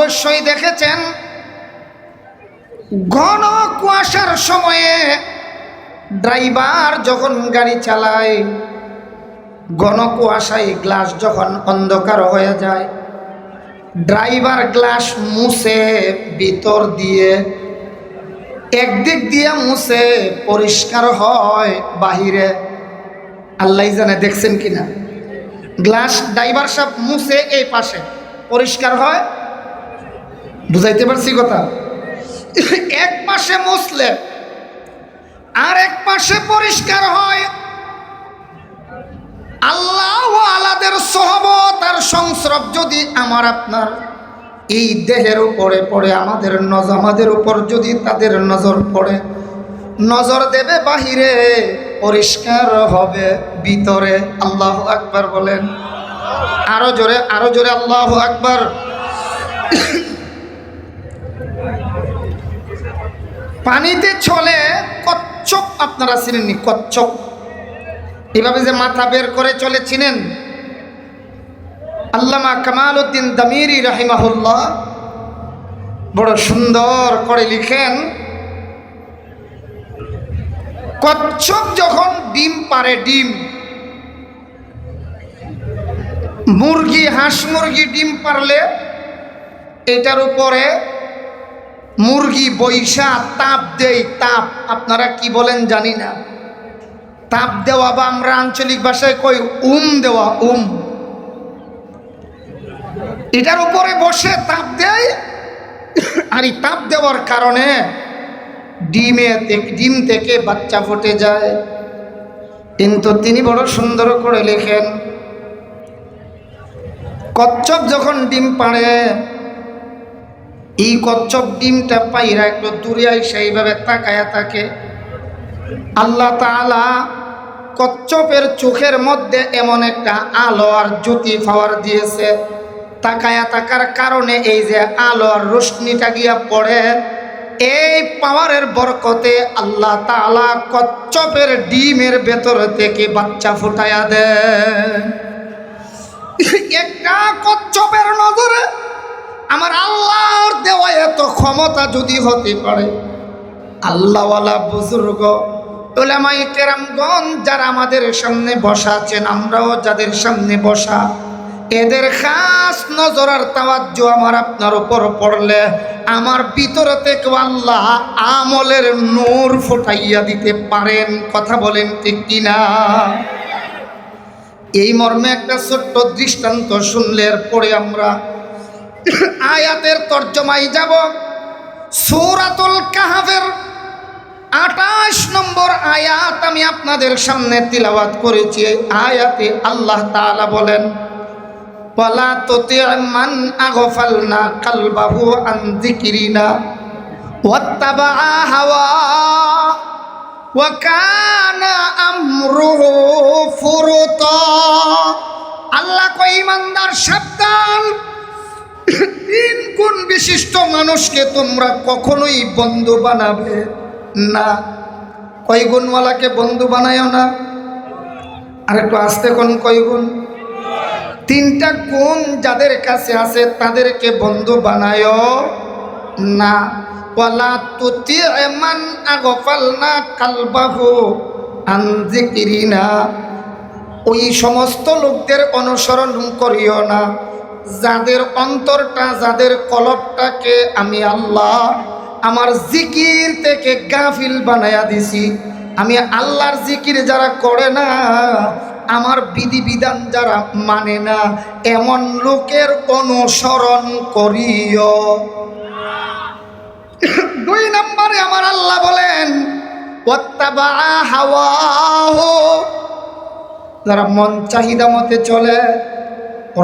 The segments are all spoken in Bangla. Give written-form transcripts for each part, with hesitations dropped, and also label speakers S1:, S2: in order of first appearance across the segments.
S1: অবশ্যই দেখেছেন ঘন কুয়াশার সময়ে ড্রাইভার যখন গাড়ি চালায়, ঘন কুয়াশায় গ্লাস যখন অন্ধকার হয়ে যায়, ড্রাইভার গ্লাস মুছে ভিতর দিয়ে, একদিক দিয়ে মুছে পরিষ্কার হয় বাহিরে। আল্লাহ জানে দেখছেন কিনা। গ্লাস ড্রাইভার সব মুছে এই পাশে পরিষ্কার হয়, বুঝাইতে পারছি কথা? এক পাশে মুছলে আর এক পাশে পরিষ্কার হয়। আল্লাহ আলাদের সহবত আর সংস্রব যদি আমার আপনার এই দেহের উপরে পড়ে, আমাদের উপর যদি তাদের নজর পড়ে, নজর দেবে বাহিরে, পরিষ্কার হবে ভিতরে। আল্লাহু আকবার বলেন, আরো জোরে আল্লাহু আকবার। পানিতে চলে কচ্ছপ, আপনারা চিনেননি কচ্ছপ? এভাবে যে মাথা বের করে চলে, চিনেন? আল্লামা কামাল উদ্দিন দামিরি রাহিমাহুল্লাহ বড় সুন্দর করে লিখেন, কচ্ছপ যখন ডিম পারে, ডিম মুরগি, হাঁস মুরগি ডিম পারলে এটার উপরে মুরগি বৈশা তাপ দেয়। তাপ আপনারা কি বলেন জানি না, তাপ দেওয়া বা আমরা আঞ্চলিক ভাষায় কই দেওয়া। এটার উপরে বসে তাপ দেয়, আর এই তাপ দেওয়ার কারণে ডিম থেকে বাচ্চা ফুটে যায়। কিন্তু তিনি বড় সুন্দর করে লেখেন, কচ্ছপ যখন ডিম পাড়ে, এই কচ্ছপ ডিমটা পাইরা একটু দূরে আইসা এইভাবে তাকায়া থাকে। আল্লাহ তাআলা কচ্ছপের চোখের মধ্যে এমন একটা আলো আর জ্যোতি পাওয়ার দিয়েছে, তাকায়া থাকার কারণে এই যে আলো আর রোশনিটা গিয়া পড়ে, এই পাওয়ারের বরকতে আল্লাহ তাআলা কচ্ছপের ডিমের ভেতর থেকে বাচ্চা ফুটায়া দেন। একটা কচ্ছপের নজরে আমার আল্লাহর দেওয়া এত ক্ষমতা যদি হতে পারে, আল্লাহওয়ালা বুজুর্গ উলামায়ে কেরামগণ যারা আমাদের সামনে বসা আছেন, আমরাও যাদের সামনে বসা, এদের খাস নজর আর তাওয়াজ্জু আমার আপনার উপর পড়লে আমার ভিতর থেকে আল্লাহ আমলের নূর ফুটাইয়া দিতে পারেন। কথা বলেন ঠিক কিনা? এই মর্মে একটা ছোট্ট দৃষ্টান্ত শুনলে এরপরে আমরা আয়াতের তর্জমায় যাব। সূরাতুল কাহফের 28 নম্বর আয়াত আমি আপনাদের সামনে তিলাওয়াত করেছি। আয়াতে আল্লাহ তাআলা বলেন, ওয়ালা তুতি' মান আগফালনা কলবাহু আন যিকরিনা ওয়াত্তাবাআ হাওয়া ওয়া কানা আমরুহু ফুরুতা। আল্লাহ কয়, ঈমানদার সাবধান, 3 গুণ বিশিষ্ট মানুষকে তোমরা কখনোই বন্ধু বানাবে না। কয় গুণওয়ালাকে বন্ধু বানায়ও না? আর একটু আস্তে কোন, কয় গুণ? 3টা গুণ যাদের কাছে আছে তাদেরকে বন্ধু বানায়ও না। ওয়ালা তুতি' মান আগফালনা কলবাহু আন যিকরিনা, ওই সমস্ত লোকদের অনুসরণ করিও না যাদের অন্তরটা, যাদের কলবটাকে আমি আল্লাহ আমার জিকির থেকে গাফিল বানায়া দিছি। আমি আল্লাহর জিকির যারা করে না, আমার বিধিবিধান যারা মানে না, এমন লোকের অনুসরণ করিও। 2 নম্বরে আমার আল্লাহ বলেন, ওয়াত্তাবাআ হাওয়াহু, যারা মন চাহিদা মতে চলে,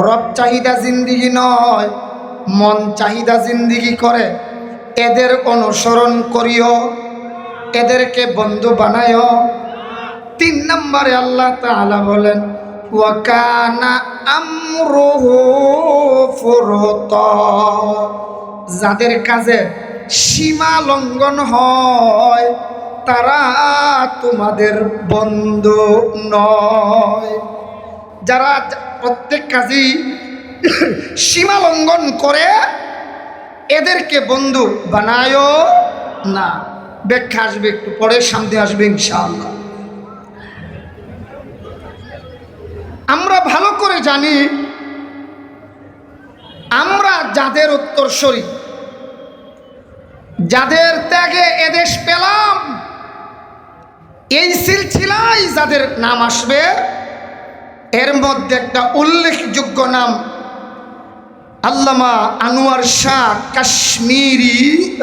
S1: রব চাহিদা জিন্দিগি নয়, মন চাহিদা জিন্দিগি করে, এদের অনুসরণ করিও, এদেরকে বন্ধু বানায়ও। 3 নম্বরে আল্লাহ তাআলা বলেন, ওয়া কানা আমরুহু ফুরুতা, যাদের কাজে সীমা লঙ্ঘন হয় তারা তোমাদের বন্ধু নয়। যারা প্রত্যেক কাজেই সীমা লঙ্ঘন করে এদেরকে বন্ধু বানায়ও না। ব্যাখ্যা আসবে একটু পরে, সামনে আসবে ইনশাআল্লাহ। আমরা ভালো করে জানি, আমরা যাদের উত্তরসূরি, যাদের ত্যাগে এদেশ পেলাম, এই সিলসিলায় যাদের নাম আসবে, এর মধ্যে একটা উল্লেখযোগ্য নাম আল্লামা আনোয়ার শাহ কাশ্মীরি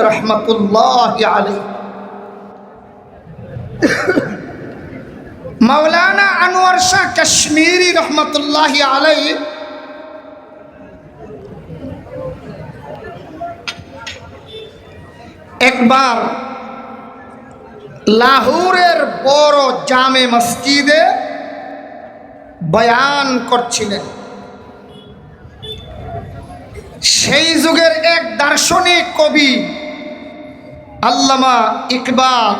S1: রহমতুল্লাহ আলাইহি। মাওলানা আনোয়ার শাহ কাশ্মীরি রহমতুল্লাহ আলাইহি একবার লাহোরের বড় জামে মসজিদে বয়ান করছিলেন। সেই যুগের এক দার্শনিক কবি আল্লামা ইকবাল,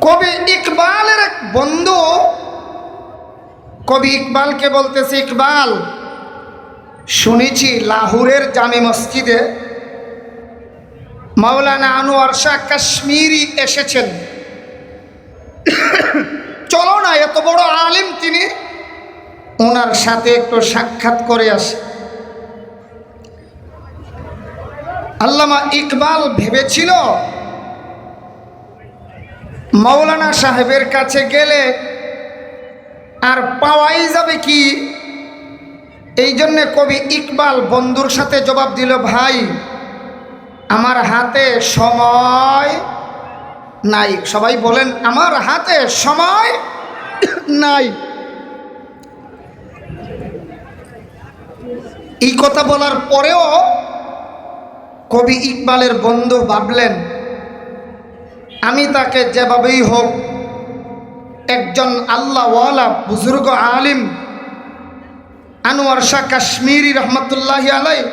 S1: কবি ইকবালের এক বন্ধু কবি ইকবালকে বলতেছে, ইকবাল, শুনেছি লাহোরের জামে মসজিদে মাওলানা আনোয়ার শাহ কাশ্মীরি এসেছেন, চলো না, এত বড় আলিম তিনি, ওনার সাথে একটু সাক্ষাৎ করে আসে। আল্লামা ইকবাল ভেবেছিল মাওলানা সাহেবের কাছে গেলে আর পাওয়াই যাবে কি, এই জন্যে কবি ইকবাল বন্ধুর সাথে জবাব দিল, ভাই আমার হাতে সময় নাই। সবাই বলেন, আমার হাতে সময় নাই। এই কথা বলার পরেও কবি ইকবালের বন্ধু ভাবলেন, আমি তাকে যেভাবেই হোক, একজন আল্লাহওয়ালা বুজুর্গ আলিম আনোয়ার শাহ কাশ্মীরি রহমতুল্লাহ আলাইহি,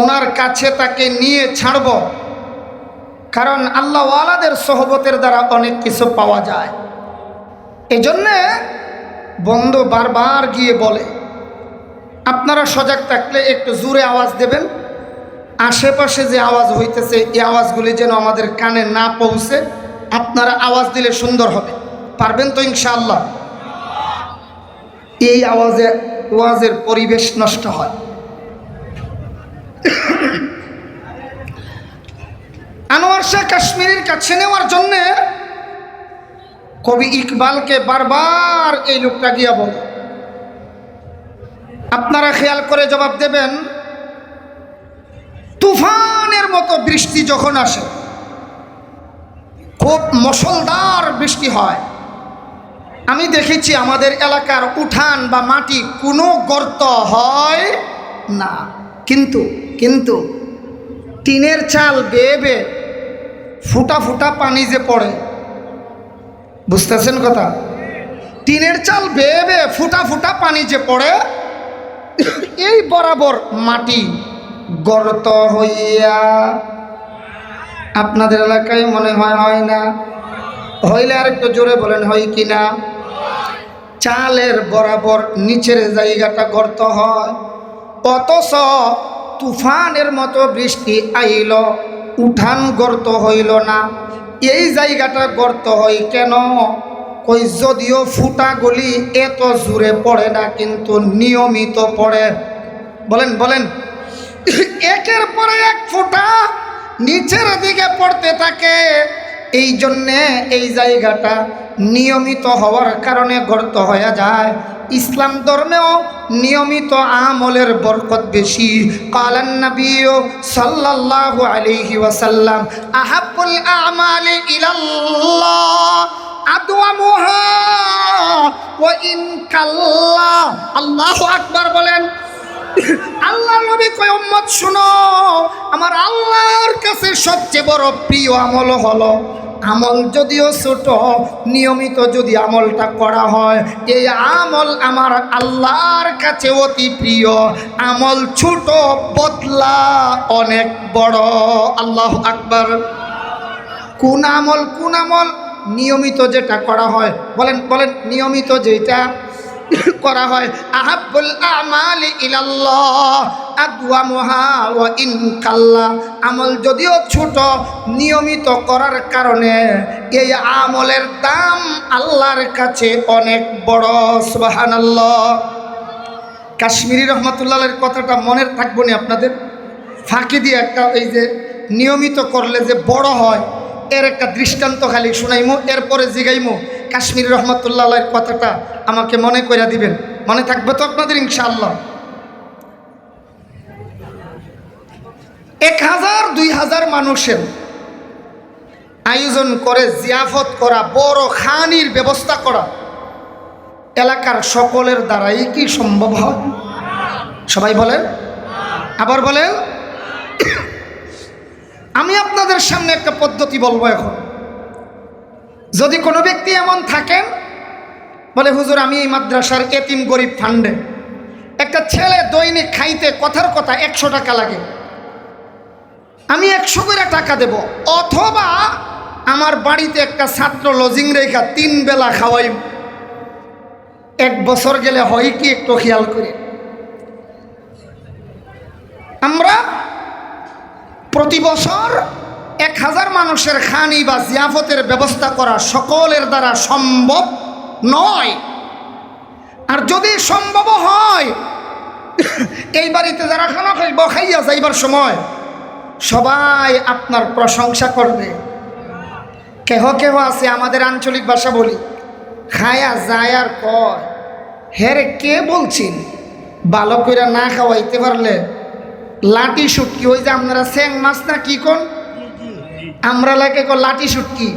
S1: ওনার কাছে তাকে নিয়ে ছাড়ব, কারণ আল্লাহওয়ালাদের সোহবতের দ্বারা অনেক কিছু পাওয়া যায়। এজন্যে বন্ধু বারবার গিয়ে বলে, আপনারা সজাগ থাকলে একটু জোরে আওয়াজ দেবেন, আশেপাশে যে আওয়াজ হইতেছে এই আওয়াজগুলি যেন আমাদের কানে না পৌঁছে, আপনারা আওয়াজ দিলে সুন্দর হবে। পারবেন তো ইনশাআল্লাহ? এই আওয়াজের পরিবেশ নষ্ট হয়। আনোয়ার শাহ কাশ্মীরির কাছে নেওয়ার জন্যে কবি ইকবালকে বারবার এই লোকটা গিয়া বলে। আপনারা খেয়াল করে জবাব দেবেন, তুফানের মতো বৃষ্টি যখন আসে, খুব মুষলধার বৃষ্টি হয়, আমি দেখেছি আমাদের এলাকার উঠান বা মাটি কোনো গর্ত হয় না, কিন্তু টিনের চাল বেয়ে বেয়ে ফুটা ফুটা পানি যে পড়ে, বুঝতেছেন কথা? টিনের চাল বেয়ে বেয়ে ফুটা ফুটা পানি যে পড়ে, এই বরাবর মাটি গর্ত হইয়া, আপনাদের এলাকায় মনে হয় না? হইলে আর একটু জোরে বলেন, হয় কি না? চালের বরাবর নিচের জায়গাটা গর্ত হয়, অথচ তুফানের মতো বৃষ্টি আইল, উঠান গর্ত হইল না। এই জায়গাটা গর্ত হয় কেন? কই যদিও ফুটাগুলি এত জোরে পড়ে না, কিন্তু নিয়মিত পড়ে। বলেন একের পরে এক ফোঁটা নিচের দিকে পড়তে থাকে, এই জন্যে এই জায়গাটা নিয়মিত হওয়ার কারণে গর্ত হয়ে যায়। ইসলাম ধর্মেও নিয়মিত আমলের বরকত বেশি। কালান নবী সাল্লাল্লাহু আলাইহি ওয়াসাল্লাম, আহাব্বুল আমালি ইলাল্লাহ আদওয়ামুহা ওয়া ইন কাল্লা। আল্লাহু আকবার বলেন। আল্লাহর নবী কয়, উম্মত শুনো, আমার আল্লাহর কাছে সবচেয়ে বড় প্রিয় আমল হলো, আমল যদিও ছোট, নিয়মিত যদি আমলটা করা হয়, এই আমল আমার আল্লাহর কাছে অতি প্রিয়। আমল ছোট, বদলা অনেক বড়। আল্লাহু আকবার। কোন আমল? নিয়মিত যেটা করা হয়। বলেন নিয়মিত যেটা করা হয়। আহাব্বুল আমালি ইলাল্লাহ, আদওয়ামুহা ওয়া ইন কাল্লা, আমল যদিও ছোট, নিয়মিত করার কারণে এই আমলের দাম আল্লাহর কাছে অনেক বড়। সুবহানাল্লাহ। কাশ্মীরি রহমাতুল্লাহের কথাটা মনে থাকবো না আপনাদের? ফাঁকি দিয়ে একটা এই যে নিয়মিত করলে যে বড় হয় এর একটা দৃষ্টান্ত খালি শুনাইমু, এরপরে জিগাইমু। কাশ্মীরি রহমাতুল্লাহের কথাটা আমাকে মনে করে দিবেন, মনে থাকবে তো আপনাদের ইনশাআল্লাহ? 1000-2000 মানুষের আয়োজন করে জিয়াফত করা, বড় খানির ব্যবস্থা করা এলাকার সকলের দ্বারাই কি সম্ভব হয়? সবাই বলেন, আবার বলেন। আমি আপনাদের সামনে একটা পদ্ধতি বলবো এখন। যদি কোনো ব্যক্তি এমন থাকেন বলে হুজুর আমি এই মাদ্রাসার এতিম গরিব ফান্ডে একটা ছেলে দৈনিক খাইতে কথার কথা 100 টাকা লাগে, আমি 100 করে টাকা দেব, অথবা আমার বাড়িতে একটা ছাত্র লজিং রেখা 3 বেলা খাওয়াই। 1 বছর গেলে হয় কি একটু খেয়াল করে, আমরা প্রতি বছর 1000 মানুষের খানি বা জিয়াফতের ব্যবস্থা করা সকলের দ্বারা সম্ভব নয়। আর যদি সম্ভব হয়, এই বাড়িতে যারা খানা খাইব খাইয়া যাইবার সময় সবাই আপনার প্রশংসা করবে। কেহ কেহ আছে, আমাদের আঞ্চলিক ভাষা বলি, খায়া যায় আর কয় হেরে কে বলছেন, ভালো করে না খাওয়াইতে পারলে লাঠি শুটকি। ওই যে আপনারা স্যাং মাছ না কি কোন, আমরা লাগে লাঠি শুটকি।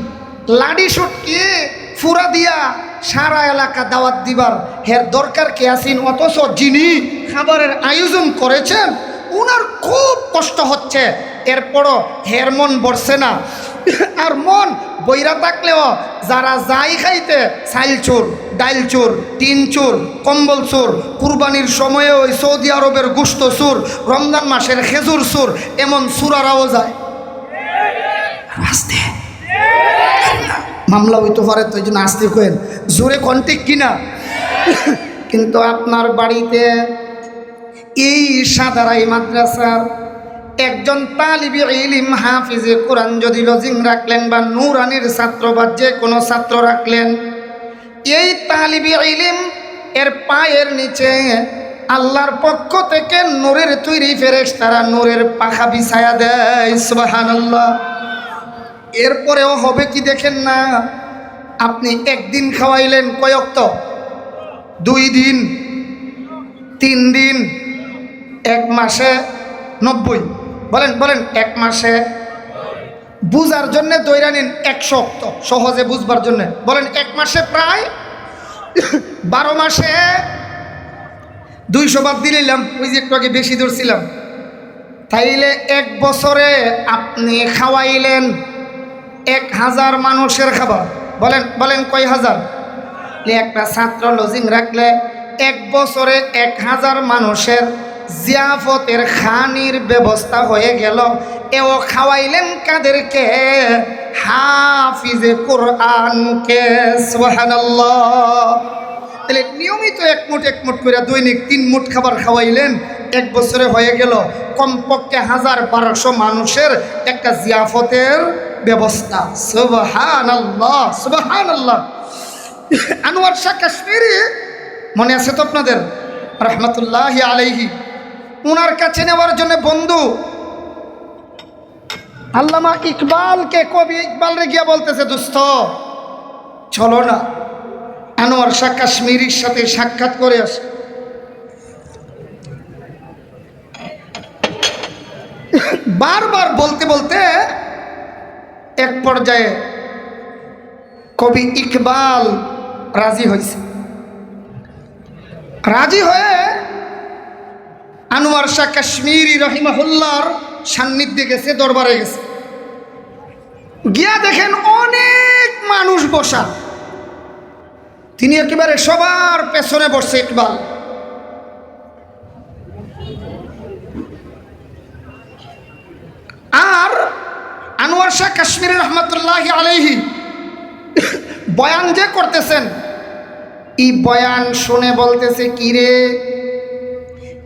S1: লাঠি শুটকি ফুরা দিয়া সারা এলাকা দাওয়াত দিবার হের দরকার কে আসিন, অথচ যিনি খাবারের আয়োজন করেছেন উনার খুব কষ্ট হচ্ছে, এরপরও হের মন বসছে না। আর মন বইরা থাকলেও যারা যাই খাইতে চাইল চোর, ডাইল চোর, টিন চোর, কম্বল চোর, কুরবানির সময়ে ওই সৌদি আরবের গোশত চোর, রমজান মাসের খেজুর চোর, এমন চোরারাও যায়। আস্তে মামলা হইতে পারে, তো এই জন্য আস্তে কেন, জোরে কন্টেক কিনা। কিন্তু আপনার বাড়িতে এই সাদারাই মাদ্রাসার একজন তালিবি ইলম হাফিজে কোরআন যদি লজিং রাখলেন, বা নূরানির ছাত্র বা যে কোনো ছাত্র রাখলেন, এই তালিবি ইলম এর পায়ের নিচে আল্লাহর পক্ষ থেকে নূরের তৈরি ফেরেশতারা নূরের পাখা বিছায়া দেয়। সুবহানাল্লাহ। এরপরেও হবে কি দেখেন না, আপনি একদিন খাওয়াইলেন কয়ক্ত, 2 দিন, 3 দিন, 1 মাসে 90। বলেন বলেন, 1 মাসে বুঝার জন্য দৈরা নিন 100 অক্ত, সহজে বুঝবার জন্য বলেন। 1 মাসে প্রায় 12 মাসে 200 বাদ দিলাম, ওই যে একটু আগে বেশি ধরছিলাম। তাইলে 1 বছরে আপনি খাওয়াইলেন 1000 মানুষের খাবার। বলেন বলেন কয় হাজার? একটা ছাত্র লজিং রাখলে 1 বছরে 1000 মানুষের জিয়াফতের খানির ব্যবস্থা হয়ে গেল। এও খাওয়াইলেন কাদেরকে? হাফিজে কোরআনকে। সুবহানাল্লাহ। তাহলে নিয়মিত 1 মুঠ 1 মুঠ করে দৈনিক 3 মুঠ খাবার খাওয়াইলেন, 1 বছরে হয়ে গেল কমপক্ষে 1000-1200 মানুষের একটা জিয়াফতের ব্যবস্থা। সুবহানাল্লাহ সুবহানাল্লাহ। আনোয়ার শাহ কাশ্মীরি মনে আছে তো আপনাদের, রহমতুল্লাহি আলাইহি, উনার কাছে নেওয়ার জন্য বন্ধু আল্লামা ইকবালকে, কবি ইকবাল রে গিয়া বলতেছে, দোস্ত চলো না আনোয়ার শাহ কাশ্মীরির সাথে সাক্ষাৎ করে আসে। বারবার বলতে বলতে এক পর্যায়ে কবি ইকবাল রাজি হয়েছে। রাজি হয়ে আনোয়ার শাহ কাশ্মীরি রহিমাহুল্লাহর সান্নিধ্যে গেছে, দরবারে গেছে। গিয়া দেখেন অনেক মানুষ বসা, তিনি একেবারে সবার পেছনে বসছে ইকবাল। আর আনোয়ার শাহ কাশ্মীরি রহমতুল্লাহি আলাইহি বয়ান যে করতেছেন, এই বয়ান শুনে বলতেছে, কি রে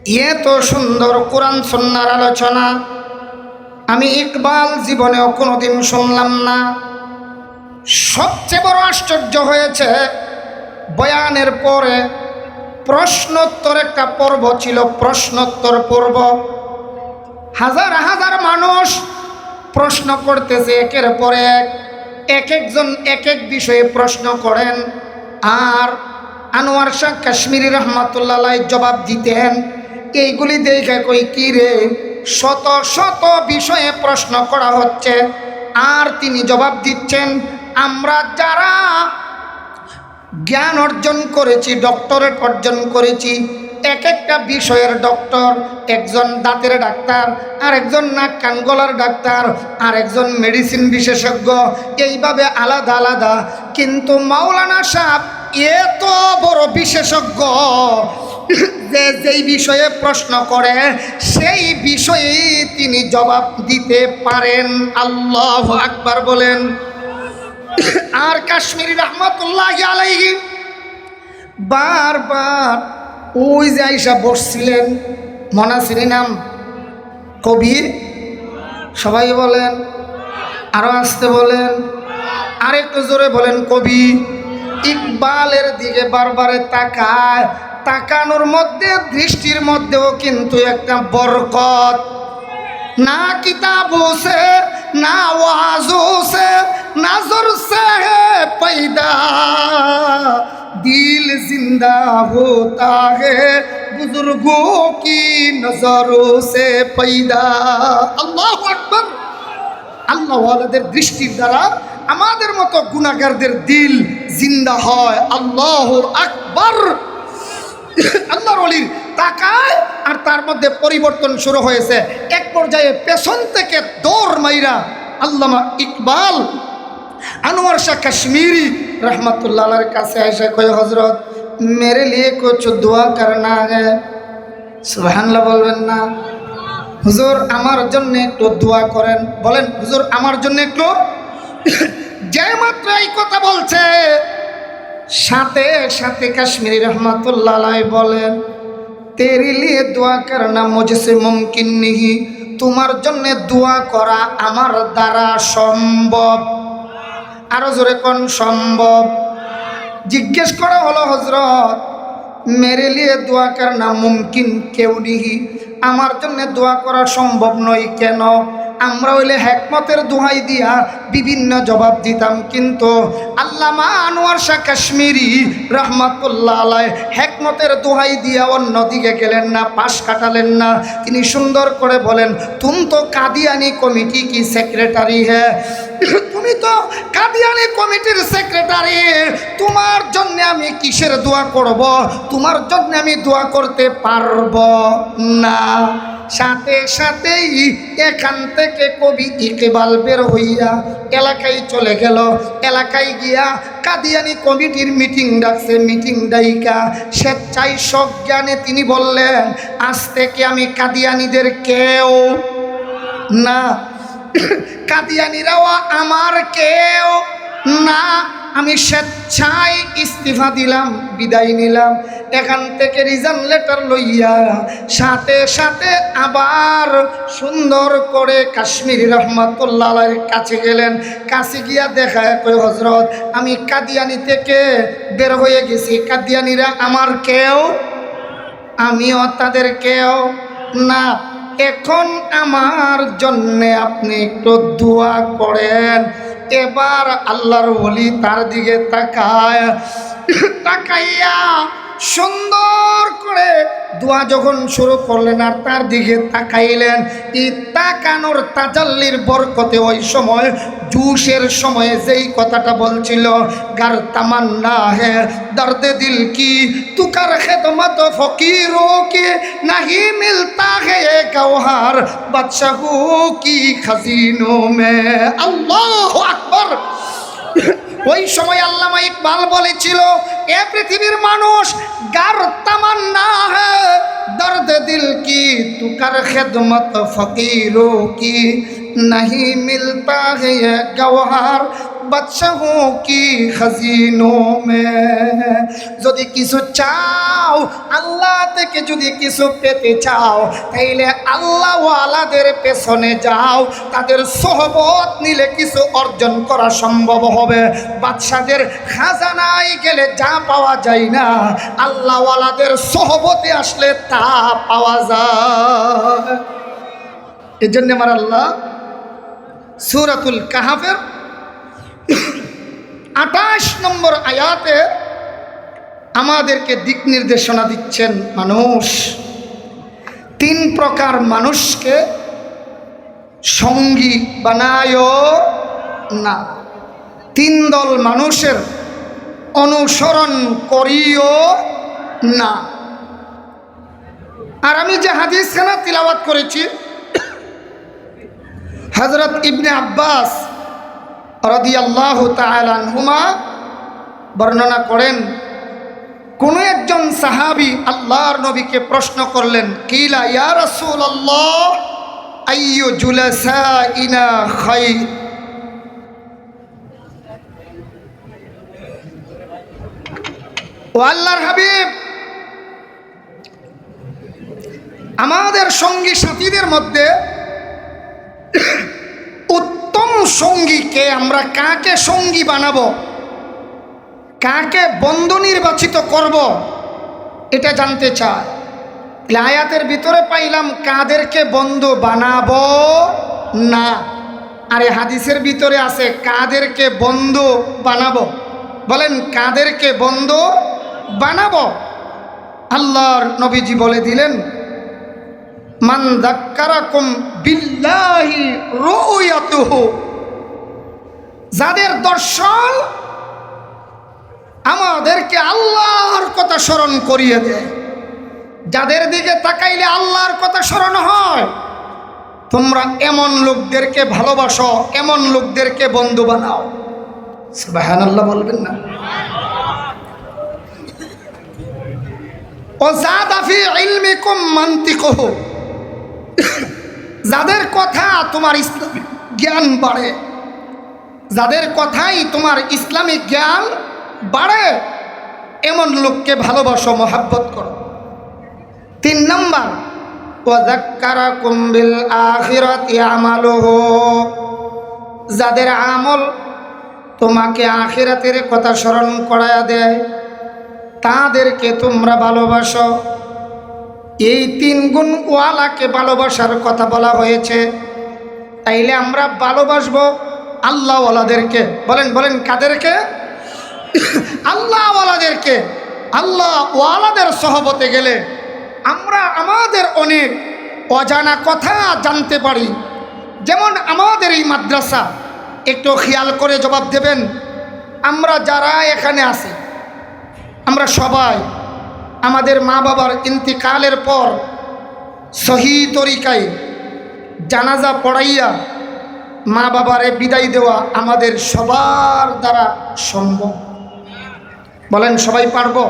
S1: এত সুন্দর কোরআন সুন্নাহর আলোচনা আমি ইকবাল জীবনেও কোনোদিন শুনলাম না। সবচেয়ে বড় আশ্চর্য হয়েছে, বয়ানের পরে প্রশ্নোত্তর একটা পর্ব ছিল, প্রশ্নোত্তর পর্ব। হাজার হাজার মানুষ প্রশ্ন করতেছে একের পরে এক, একজন এক এক বিষয়ে প্রশ্ন করেন। আর আনোয়ার শাহ কাশ্মীরি রহমাতুল্লাহ আলাইহি জবাব দিতেন। এইগুলি দেখে কই কি রে, শত শত বিষয়ে প্রশ্ন করা হচ্ছে আর তিনি জবাব দিচ্ছেন। আমরা যারা জ্ঞান অর্জন করেছি, ডক্টরেট অর্জন করেছি, এক একটা বিষয়ের ডক্টর, একজন দাঁতের ডাক্তার, আর একজন নাক কান গলার ডাক্তার, আর একজন মেডিসিন বিশেষজ্ঞ, এইভাবে আলাদা আলাদা। কিন্তু মাওলানা সাহেব এত বড় বিশেষজ্ঞ যে যেই বিষয়ে প্রশ্ন করে সেই বিষয়ে তিনি জবাব দিতে পারেন। আল্লাহু আকবার বলেন। আর কাশ্মীরি রহমাতুল্লাহ আলাইহি বারবার ওই যে আইসা বসছিলেন, মনাসির নাম কবি, সবাই বলেন, আরো আসতে বলেন, আর একটু জোরে বলেন, কবি ইকবালের দিকে বারবারে তাকায়। তাকানোর মধ্যে, দৃষ্টির মধ্যেও কিন্তু একটা বরকত। না কিতাবों से ना वाज़ों से नजर से है पैदा, दिल जिंदा होता है बुजुर्गों की नजरों से पैदा। अल्लाहु আকবার। আল্লাহ ওয়ালাদের দৃষ্টির দ্বারা আমাদের মতো গুনাহগারদের দিল জিন্দা হয়। আল্লাহু আকবার। আল্লাহর ওলির তাকায় আর তার মধ্যে পরিবর্তন শুরু হয়েছে। এক পর্যায়ে পেছন থেকে দৌড় মাইরা আল্লামা ইকবাল আনোয়ার শাহ কাশ্মীরি रहमतुल्लाह अलैह কাছে এসে কয়, হযরত मेरे लिए कुछ दुआ करना है। সুবহানাল্লাহ বলবেন না? হুজুর আমার জন্য একটু দোয়া করেন। বলেন হুজুর আমার জন্য একটু। যে মাত্র এই কথা বলছে, সাথে সাথে কাশ্মীরি রহমাতুল্লাহ আলাইহি বলেন, তেরি লিয়ে দোয়া করনা মুঝসে মুমকিন নেহি, তোমার জন্য দোয়া করা আমার দ্বারা সম্ভব। আরো জোরে কোন সম্ভব? জিজ্ঞেস করা হলো, হযরত মেরে লিয়ে দোয়া করনা মুমকিন কেউ নেহি, আমার জন্য দোয়া করা সম্ভব নয় কেন? আমরা হইলে হেকমতের দোহাই দিয়া বিভিন্ন জবাব দিতাম, কিন্তু আল্লামা আনোয়ার শাহ কাশ্মীরি রহমাতুল্লাহ আলাইহি হেকমতের দোহাই দিয়া অন্যদিকে গেলেন না, পাশ কাটালেন না। তিনি সুন্দর করে বলেন, তুমি তো কাদিয়ানি কমিটি কি সেক্রেটারি হ্যাঁ, তুমি তো কাদিয়ানি কমিটির সেক্রেটারি, তোমার জন্য আমি কিসের দোয়া করব? তোমার জন্য আমি দোয়া করতে পারব না। সাথে সাথেই এখান থেকে কবি ইকবাল বের হইয়া এলাকায় চলে গেল। এলাকায় গিয়া কাদিয়ানি কমিটির মিটিং ডাকছে। মিটিং ডাইকা স্বেচ্ছায় সজ্ঞানে তিনি বললেন, আজ থেকে আমি কাদিয়ানিদের কেউ না, কাদিয়ানিরাও আমার কেউ না, আমি স্বেচ্ছায় ইস্তিফা দিলাম, বিদায় নিলাম। এখান থেকে রিজাইন লেটার লইয়া সাথে সাথে আবার সুন্দর করে কাশ্মীরি রহমাতুল্লাহ আলাইহির কাছে গেলেন। কাছে গিয়া দেখায় কই, হযরত আমি কাদিয়ানি থেকে বের হয়ে গেছি, কাদিয়ানিরা আমার কেউ, আমিও তাদের কেউ না। এখন আমার জন্য আপনি একটু দোয়া করেন। এবার আল্লাহর ওলি তার দিকে তাকায়, তাকাইয়া সুন্দর করে দোয়া যখন শুরু করলেন আর তার দিকে তাকাইলেন, এই তাকানোর তাজাল্লির বরকতে ওই সময় জুশের সময়ে যেই কথাটা বলছিল, গার তামান্না হে দর্দে দিল কি তুকার খেদমত ফকিরো কে নাহি মিলতা হে গওহার বাদশাহু কি খাজিনো মে। আল্লাহু আকবার। ওই সময় আল্লামা ইকবাল বলেছিল, এ পৃথিবীর মানুষ, গার তামান্না হে দর্দ দিল কি তুকার খেদমত ফকিরো কি नहीं मिलता है ये गौहर বাদশাহোं की खजीनों में যদি কিছু চাও আল্লাহ থেকে যদি কিছু পেতে চাও তাইলে আল্লাহ ওয়ালাদের পেছনে যাও, তাদের সোহবত নিলে কিছু অর্জন করা সম্ভব হবে। বাদশাদের খাজানায় গেলে যা পাওয়া যায় না, আল্লাহ ওয়ালাদের সোহবতে আসলে তা পাওয়া যায়। এই জন্য আমার আল্লাহ সূরাতুল কাহফের 28 নম্বর আয়াতে আমাদেরকে দিক নির্দেশনা দিচ্ছেন। মানুষ 3 প্রকার মানুষকে সঙ্গী বানায় না, 3 দল মানুষের অনুসরণ করিও না। আর আমি যে হাদিসখানা তিলাওয়াত করেছি, হযরত ইবনে আব্বাস রাদিয়াল্লাহু তাআলা আনহুমা বর্ণনা করেন, কোন একজন সাহাবী আল্লাহর নবীকে প্রশ্ন করলেন, কিলা ইয়া রাসূলুল্লাহ আইয়ু জুলাসাইনা খায়র। ও আল্লাহর হাবিব, আমাদের সঙ্গী সাথীদের মধ্যে উত্তম সঙ্গীকে আমরা কাকে সঙ্গী বানাবো, কাকে বন্ধু নির্বাচিত করব, এটা জানতে চায়। আয়াতের ভিতরে পাইলাম কাদেরকে বন্ধু বানাবো না, আর হাদিসের ভিতরে আছে কাদেরকে বন্ধু বানাবো। বলেন কাদেরকে বন্ধু বানাবো? আল্লাহর নবীজি বলে দিলেন, মান যাক্কারাকুম বিল্লাহি রুয়াতুহু, যাদের দর্শন আমাদেরকে আল্লাহর কথা স্মরণ করিয়ে দেয়, যাদের দিকে তাকাইলে আল্লাহর কথা স্মরণ হয়, তোমরা এমন লোকদেরকে ভালোবাসো, এমন লোকদেরকে বন্ধু বানাও। সুবহানাল্লাহ বলবেন না? ও যাদা ফি ইলমিকুম মানতিকুহু, যাদের কথা তোমার ইসলামিক জ্ঞান বাড়ে, যাদের কথাই তোমার ইসলামিক জ্ঞান বাড়ে, এমন লোককে ভালোবাসো, মহাব্বত করো। 3 নম্বর, ওয়া যাক্কারাকুম বিল আখিরাতি আমালুহু, যাদের আমল তোমাকে আখিরাতের কথা স্মরণ করায়া দেয়, তাদেরকে তোমরা ভালোবাসো। এই 3 গুণ ওয়ালাকে ভালোবাসার কথা বলা হয়েছে। তাইলে আমরা ভালোবাসবো আল্লাহ ওয়ালাদেরকে। বলেন বলেন কাদেরকে? আল্লাহ ওয়ালাদেরকে। আল্লাহ ওয়ালাদের সহবতে গেলে আমরা আমাদের অনেক অজানা কথা জানতে পারি। যেমন আমাদের এই মাদ্রাসা, একটু খেয়াল করে জবাব দেবেন, আমরা যারা এখানে আছি, আমরা সবাই আমাদের মা বাবার ইন্তিকালের পর সহি তরিকায় জানাজা পড়াইয়া মা বাবারে বিদায় দেওয়া আমাদের সবার দ্বারা সম্ভব। বলেন সবাই পারবো?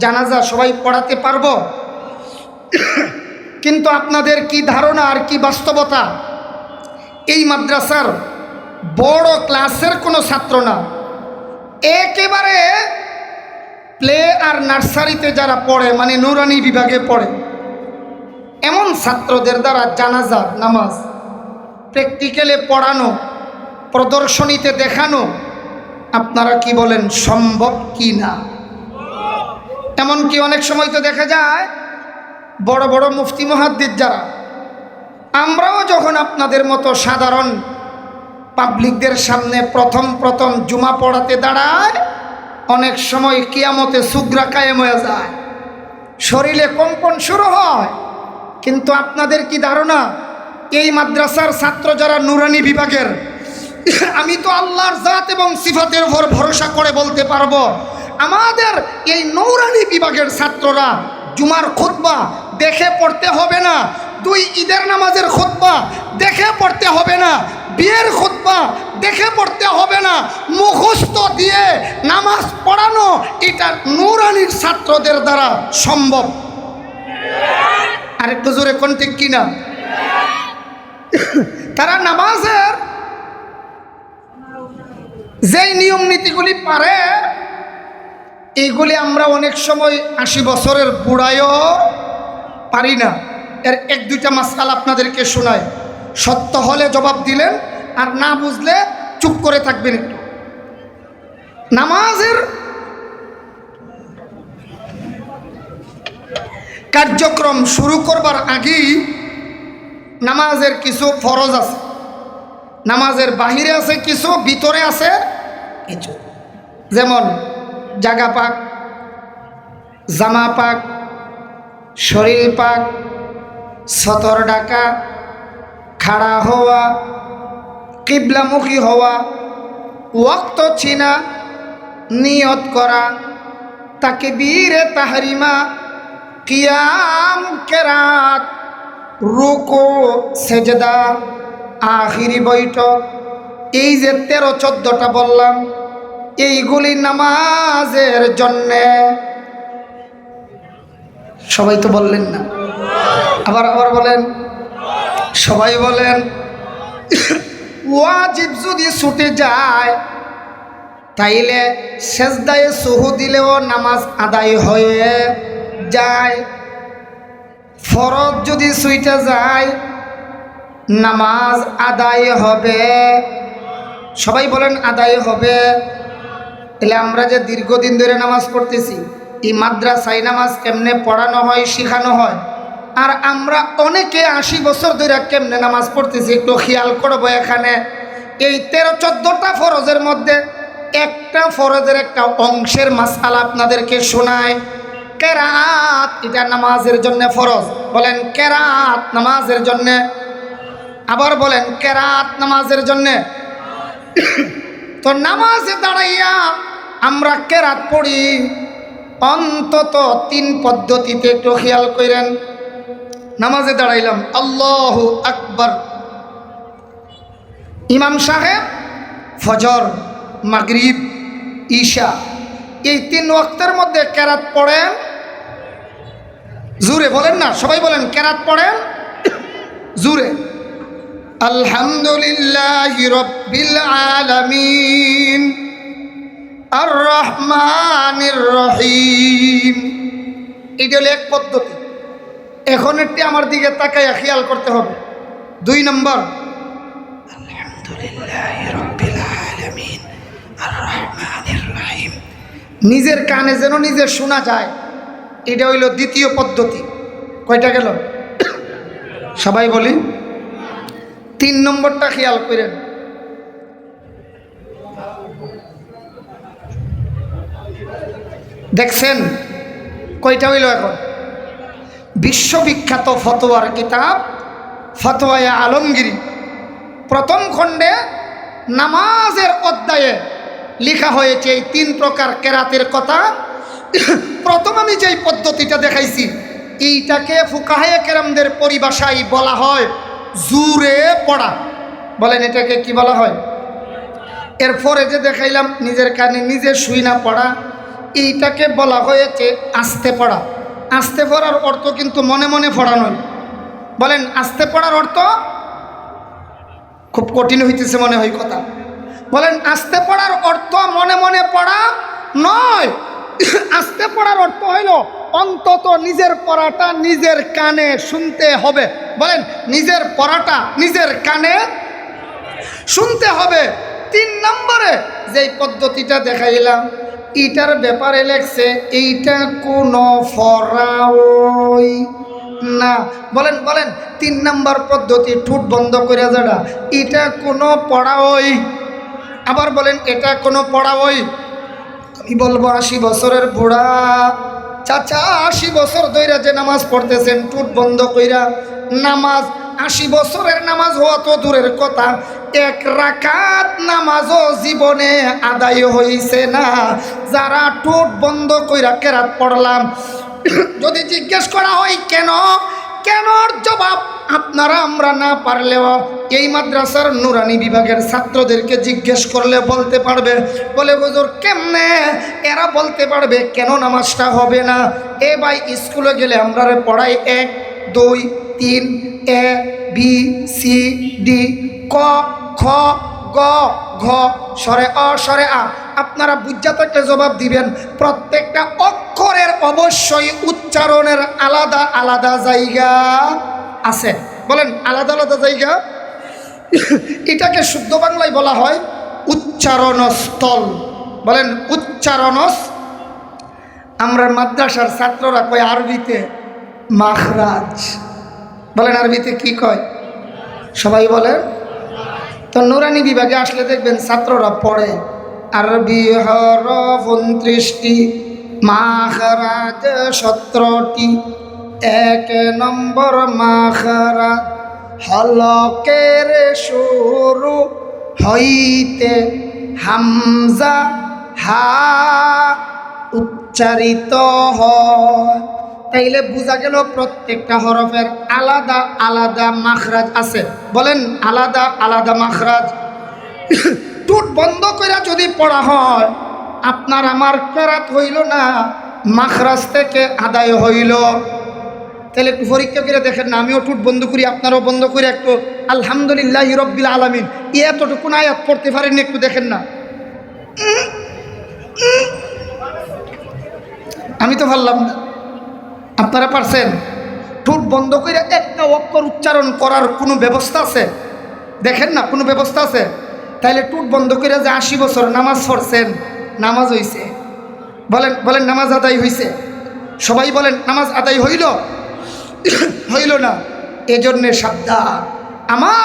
S1: জানাজা সবাই পড়াতে পারবো? কিন্তু আপনাদের কি ধারণা আর কি বাস্তবতা, এই মাদ্রাসার বড় ক্লাসের কোনো ছাত্র না, একেবারে প্লে আর নার্সারিতে যারা পড়ে, মানে নুরানি বিভাগে পড়ে, এমন ছাত্রদের দ্বারা জানাজা নামাজ প্র্যাকটিক্যালে পড়ানো, প্রদর্শনীতে দেখানো, আপনারা কি বলেন সম্ভব কি না? এমনকি অনেক সময় তো দেখা যায় বড় বড় মুফতি মুহাদ্দিস যারা, আমরাও যখন আপনাদের মতো সাধারণ পাবলিকদের সামনে প্রথম জুমা পড়াতে দাঁড়ায়, অনেক সময় কিয়ামতে সুগরা কায়েম হয়ে যায়, শরীরে কম্পন শুরু হয়। কিন্তু আপনাদের কি ধারণা, এই মাদ্রাসার ছাত্র যারা নুরানি বিভাগের, আমি তো আল্লাহর জাত এবং সিফাতের উপর ভরসা করে বলতে পারবো, আমাদের এই নুরানি বিভাগের ছাত্ররা জুমার খুতবা দেখে পড়তে হবে না, 2 ঈদের নামাজের খুতবা দেখে পড়তে হবে না, বিয়ের খুতবা দেখে পড়তে হবে না, মুখস্থ দিয়ে নামাজ পড়ানো এটা নুরানির ছাত্রদের দ্বারা সম্ভব। আরেকটু জোরে কোন ঠিক কিনা? তারা নামাজের যেই নিয়ম নীতিগুলি পারে এইগুলি আমরা অনেক সময় 80 বছরের বুড়ায়ও পারি না। এর এক দুইটা মাসআলা আপনাদেরকে শোনায়, সত্য হলে জবাব দিলেন, আর না বুঝলে চুপ করে থাকবেন। একটু নামাজের কার্যক্রম শুরু করবার আগেই নামাজের কিছু ফরজ আছে, নামাজের বাহিরে আছে কিছু, ভিতরে আছে কিছু। যেমন জাগা পাক, জামা পাক, শরীর পাক, সতর ডাকা, খাড়া হওয়া, কিবলামুখী হওয়া, ওয়াক্ত চিনা, নিয়ত করা, তাকবীরে তাহরিমা, কিয়াম কেরাত, রুকু সেজদা, আখিরি বৈঠক, এই যে 13-14টা বললাম, এইগুলি নামাজের জন্যে। সবাই তো বললেন না, আবার বলেন, সবাই বলেন। ওয়াজিব যদি ছুটে যায় তাইলে সেজদায়ে সুহু দিলেও নামাজ আদায় হয়ে যায়। ফরজ যদি ছুটে যায় নামাজ আদায় হবে। সবাই বলেন আদায় হবে। তাহলে আমরা যে দীর্ঘদিন ধরে নামাজ পড়তেছি, এই মাদ্রাসায় নামাজ কেমনে পড়ানো হয়, শেখানো হয়, আর আমরা অনেকে 80 বছর ধরে কেমনে নামাজ পড়তেছি একটু খেয়াল করবো। এখানে এই 13-14টা ফরজের মধ্যে একটা ফরজের একটা অংশের মাসআলা আপনাদেরকে শোনায়। কেরাত, এটা নামাজের জন্য ফরজ। বলেন কেরাত নামাজের জন্য। আবার বলেন কেরাত নামাজের জন্য। তো নামাজে দাঁড়াইয়া আমরা কেরাত পড়ি অন্তত 3 পদ্ধতিতে, একটু খেয়াল করেন। নামাজে দাঁড়াইলাম, আল্লাহু আকবার, ইমাম সাহেব ফজর, মাগরিব, ঈশা, এই 3 ওয়াক্তের মধ্যে কেরাত পড়েন। জোরে বলেন না, সবাই বলেন কেরাত পড়েন জোরে। আলহামদুলিল্লাহি রাব্বিল আলামিন আর রহমানির রহিম। এটা হলো এক পদ্ধতি। এখন একটি আমার দিকে তাকাইয়া খেয়াল করতে হবে। 2 নম্বর, আলহামদুলিল্লাহি রাব্বিল আলামিন আর রহমানির রহিম, নিজের কানে যেন নিজে শোনা যায়, এটা হইল দ্বিতীয় পদ্ধতি। কয়টা গেল? সবাই বলি। 3 নম্বরটা খেয়াল করেন। দেখছেন কয়টা হইল? এখন বিশ্ববিখ্যাত ফতোয়ার কিতাব ফতোয়ায়ে আলমগীরি প্রথম খণ্ডে নামাজের অধ্যায়ে লেখা হয়েছে এই 3 প্রকার কেরাতের কথা। প্রথম আমি যেই পদ্ধতিটা দেখাইছি, এইটাকে ফুকাহায়ে কেরামদের পরিভাষায় বলা হয় জোরে পড়া। বলেন এটাকে কি বলা হয়? এরপরে যে দেখাইলাম নিজের কানে নিজে শুই না পড়া, এইটাকে বলা হয়েছে আস্তে পড়া। আস্তে পড়ার অর্থ কিন্তু মনে মনে পড়া নয়। বলেন আস্তে পড়ার অর্থ? খুব কঠিন হইতেছে মনে হয় কথা। বলেন আস্তে পড়ার অর্থ মনে মনে পড়া নয়। আস্তে পড়ার অর্থ হইল অন্তত নিজের পড়াটা নিজের কানে শুনতে হবে। বলেন নিজের পড়াটা নিজের কানে শুনতে হবে। 3 নম্বরে যেই পদ্ধতিটা দেখাইলাম, এটার ব্যাপারে লেখছে এইটা কোনো ফরাওই না। বলেন বলেন 3 নম্বর পদ্ধতি, ঠোঁট বন্ধ করে যারা, এটা কোনো পড়াওই। আবার বলেন এটা কোনো পড়াওই। আমি বলবো 80 বছরের বুড়া চাচা, 80 বছর ধরে যে নামাজ পড়তেছেন ঠোঁট বন্ধ কইরা, নামাজ 80 বছরের নামাজ হওয়া তো দূরের কথা, 1 রাকাত নামাজও জীবনে আদায় হইছে না। যারা ঠোঁট বন্ধ কইরা কেরাত পড়লাম, যদি জিজ্ঞেস করা হয় কেন, কেনর জবাব আপনারা আমরা না পারলেও এই মাদ্রাসার নুরানি বিভাগের ছাত্রদেরকে জিজ্ঞেস করলে বলতে পারবে। বলে হুজুর কেমনে? এরা বলতে পারবে কেন নামাজটা হবে না। এ ভাই স্কুলে গেলে আমরা পড়াই 1 2 3 A B C D ক খ গ গ ঘ স্বরে অ স্বরে আ। আপনারা বুঝা থাকলে জবাব দিবেন। প্রত্যেকটা অক্ষরের অবশ্যই উচ্চারণের আলাদা আলাদা জায়গা আছে। বলেন আলাদা আলাদা জায়গা। এটাকে শুদ্ধ বাংলায় বলা হয় উচ্চারণস্থল। বলেন উচ্চারণস। আমরা মাদ্রাসার ছাত্ররা কয় আরবিতে মাখরাজ। বলেন আরবিতে কি কয়? সবাই বলেন। তো নুরানি বিভাগে আসলে দেখবেন ছাত্ররা পড়ে আরবি হরফ 29টি, মাখরাজ 17টি। 1 নম্বর মাখরাজ হলকের শুরু হইতে হামজা হা উচ্চারিত হয়। তাইলে বোঝা গেল প্রত্যেকটা হরফের আলাদা আলাদা মাখরাজ আছে। বলেন আলাদা আলাদা মাখরাজ। টুট বন্ধ করে যদি পড়া হয় আপনার আমার কেরাত হইল না, মাখরাজ থেকে আদায় হইল। তাহলে একটু পরীক্ষা করে দেখেন না। আমিও টুট বন্ধ করি, আপনারাও বন্ধ করে একটু আলহামদুলিল্লাহি রব্বিল আলামিন এতটুকু আয়াত পড়তে পারেননি, একটু দেখেন না। আমি তো পারলাম না, আপনারা পারছেন? ঠোঁট বন্ধ করে একটা অক্ষর উচ্চারণ করার কোনো ব্যবস্থা আছে? দেখেন না, কোনো ব্যবস্থা আছে? তাইলে ঠোঁট বন্ধ করে যে 80 বছর নামাজ পড়ছেন, নামাজ হইছে? বলেন বলেন নামাজ আদায় হইছে? সবাই বলেন নামাজ আদায় হইল? হইল না। এজন্যে সাবধান। আমার